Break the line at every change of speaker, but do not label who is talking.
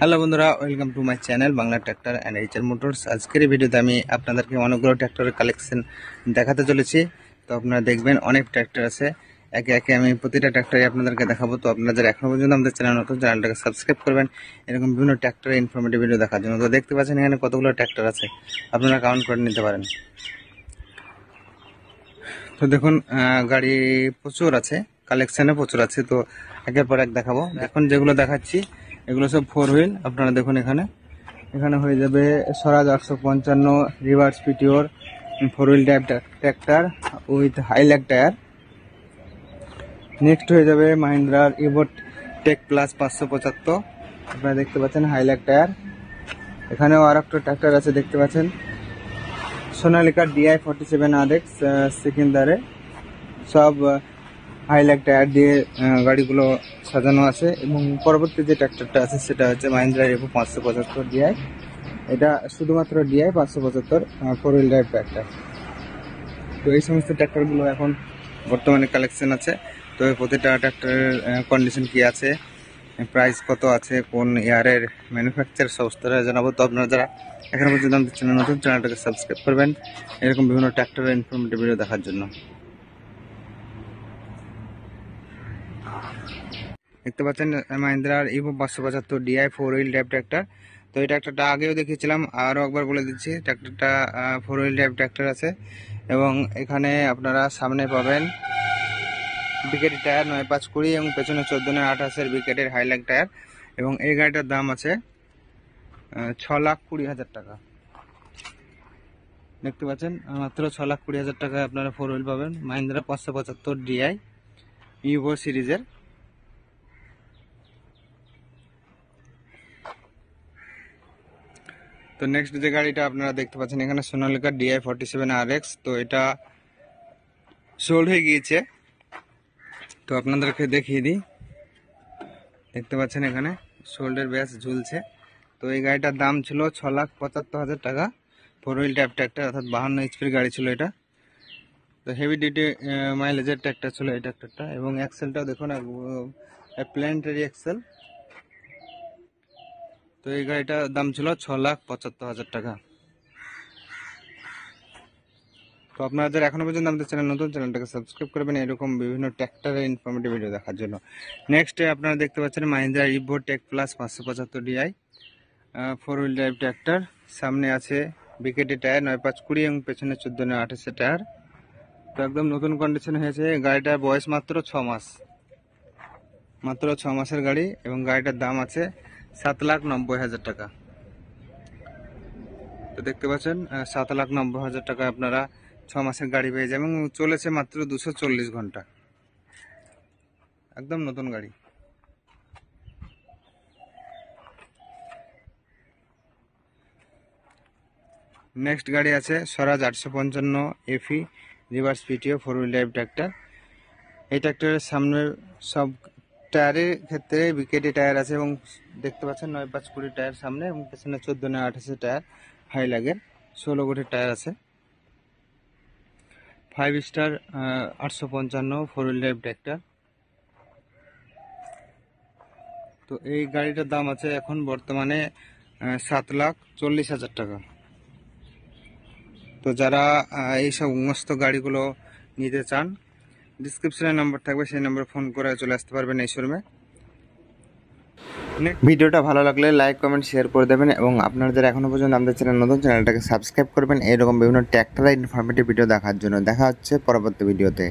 Hello বন্ধুরা, welcome to my channel Bangla tractor and HR motors. আজকের এই ভিডিওতে আমি আপনাদেরকে অনেকগুলো ট্র্যাক্টরের কালেকশন দেখাতে চলেছি। তো আপনারা দেখবেন অনেক ট্র্যাক্টর আছে, একে একে আমি প্রতিটা ট্র্যাক্টরে আপনাদেরকে দেখাবো। তো আপনারা যারা এখনো পর্যন্ত আমাদের চ্যানেল নতুন, চ্যানেলটাকে সাবস্ক্রাইব করবেন এরকম বিভিন্ন ট্র্যাক্টরের ইনফরমেটিভ ভিডিও দেখার জন্য। তো দেখতে পাচ্ছেন এখানে কতগুলো ট্র্যাক্টর আছে, আপনারা কাউন্ট করে নিতে পারেন। তো দেখুন গাড়ি প্রচুর আছে, কালেকশানে প্রচুর আছে। তো একের পর এক দেখাবো। এখন যেগুলো দেখাচ্ছি এগুলো সব 4 হুইল। আপনারা দেখুন এখানে এখানে হয়ে যাবে স্বরাজ 855 রিভার্স পিটিওর 4 হুইল ড্রাইভ ট্র্যাক্টর উইথ হাইল্যাক টায়ার। নেক্সট হয়ে যাবে মাহিন্দ্রার ইভো টেক প্লাস 575। আপনারা দেখতে পাচ্ছেন হাইল্যাক টায়ার। এখানেও আর একটা ট্র্যাক্টর আছে, দেখতে পাচ্ছেন সোনালিকা DI 47 RX সেকেন্ডারে। সব হাইল্যাক টায়ার দিয়ে গাড়িগুলো সাজানো আছে। এবং পরবর্তী যে ট্র্যাক্টরটা আছে সেটা হচ্ছে মাহিন্দ্রা ইভো 575 DI। এটা শুধুমাত্র DI 575 4 হুইল ড্রাইভ ট্র্যাক্টর। তো এই সমস্ত ট্র্যাক্টরগুলো এখন বর্তমানে কালেকশন আছে। তো প্রতিটা ট্র্যাক্টরের কন্ডিশন কি আছে, প্রাইস কত আছে, কোন ইয়ারের ম্যানুফ্যাকচার সমস্ত জানাবো। তো আপনারা যারা এখনো পর্যন্ত আমাদের চ্যানেল নতুন, চ্যানেলটাকে সাবস্ক্রাইব করবেন এরকম বিভিন্ন ট্র্যাক্টরের ইনফরমেটিভ ভিডিও দেখার জন্য। দেখতে পাচ্ছেন মাহিন্দ্রার Evo 575 DI 4 wheel drive tractor. তো এই ট্র্যাক্টরটা আগেও দেখিয়েছিলাম, আরও একবার বলে দিচ্ছি। ট্র্যাক্টরটা 4 হুইল ড্রাইভ ট্র্যাক্টর আছে এবং এখানে আপনারা সামনে পাবেন বিকেটের টায়ার 9520 এবং পেছনে 14/28 বিকেটের হাইল্যাক টায়ার। এবং এই গাড়িটার দাম আছে 6,20,000 টাকা। দেখতে পাচ্ছেন মাত্র 6,20,000 টাকায় আপনারা 4 হুইল পাবেন মাহিন্দ্রা 575 DI ইভো সিরিজের। তো নেক্সট যে গাড়িটা আপনারা দেখতে পাচ্ছেন এখানে সোনালিকা DI 47 RX। তো এটা সোল্ড হয়ে গিয়েছে, তো আপনাদেরকে দেখিয়ে দিই। দেখতে পাচ্ছেন এখানে সোল্ডের ব্যাস ঝুলছে। তো এই গাড়িটার দাম ছিল 6,75,000 টাকা। 4 হুইল ড্রাইভ ট্র্যাক্টর, অর্থাৎ 52 HP গাড়ি ছিল এটা। তো হেভি ডিউটি মাইলেজের ট্র্যাক্টর ছিল এই ট্র্যাক্টরটা। এবং এক্সেলটাও দেখুন, প্ল্যানেটারি এক্সেল। তো এই গাড়িটার দাম ছিল 6,75,000 টাকা। তো আপনারা যারা এখনো পর্যন্ত আমাদের চ্যানেল নতুন, চ্যানেলটাকে সাবস্ক্রাইব করবেন এরকম বিভিন্ন ট্র্যাক্টরের ইনফরমেটিভ ভিডিও দেখার জন্য। নেক্সট আপনারা দেখতে পাচ্ছেন Mahindra Evo tech plus 575 DI 4 wheel drive tractor. সামনে আছে বিকেটি টায়ার 9520 এবং পেছনে 14/28 টায়ার। তো একদম নতুন কন্ডিশন হয়েছে। গাড়িটার বয়স মাত্র 6 মাস, মাত্র 6 মাসের গাড়ি। এবং গাড়িটার দাম আছে 7,90,000 টাকা। তো দেখতে পাচ্ছেন 7,90,000 টাকা আপনারা 6 মাসের গাড়ি পেয়ে যাবেন এবং চলেছে মাত্র 240 ঘন্টা। একদম নতুন গাড়ি। নেক্সট গাড়ি আছে স্বরাজ 855 FE reverse পিটিও 4 wheel drive tractor. এই ট্র্যাক্টরের সামনের সব টায়ারের ক্ষেত্রে বিকেটি টায়ার আছে এবং দেখতে পাচ্ছেন 9520 টায়ার সামনে এবং পেছনে 14/28 টায়ার হাইল্যাগের 16 গোটের টায়ার আছে। 5 স্টার 855 4 হুইল ড্রাইভ ট্র্যাক্টর। তো এই গাড়িটার দাম আছে এখন বর্তমানে 7,40,000 টাকা। তো যারা এই সমস্ত গাড়িগুলো নিতে চান, ডিসক্রিপশনে নাম্বার থাকবে, সেই নাম্বারে ফোন করে চলে আসতে পারবেন এই শোরুমে। ভিডিওটা ভালো লাগলে লাইক কমেন্ট শেয়ার করে দেবেন এবং আপনারা যারা এখনো পর্যন্ত আমাদের চ্যানেল নতুন, চ্যানেলটাকে সাবস্ক্রাইব করবেন এরকম বিভিন্ন ট্র্যাক্টরের ইনফরমেটিভ ভিডিও দেখার জন্য। দেখা হচ্ছে পরবর্তী ভিডিওতে।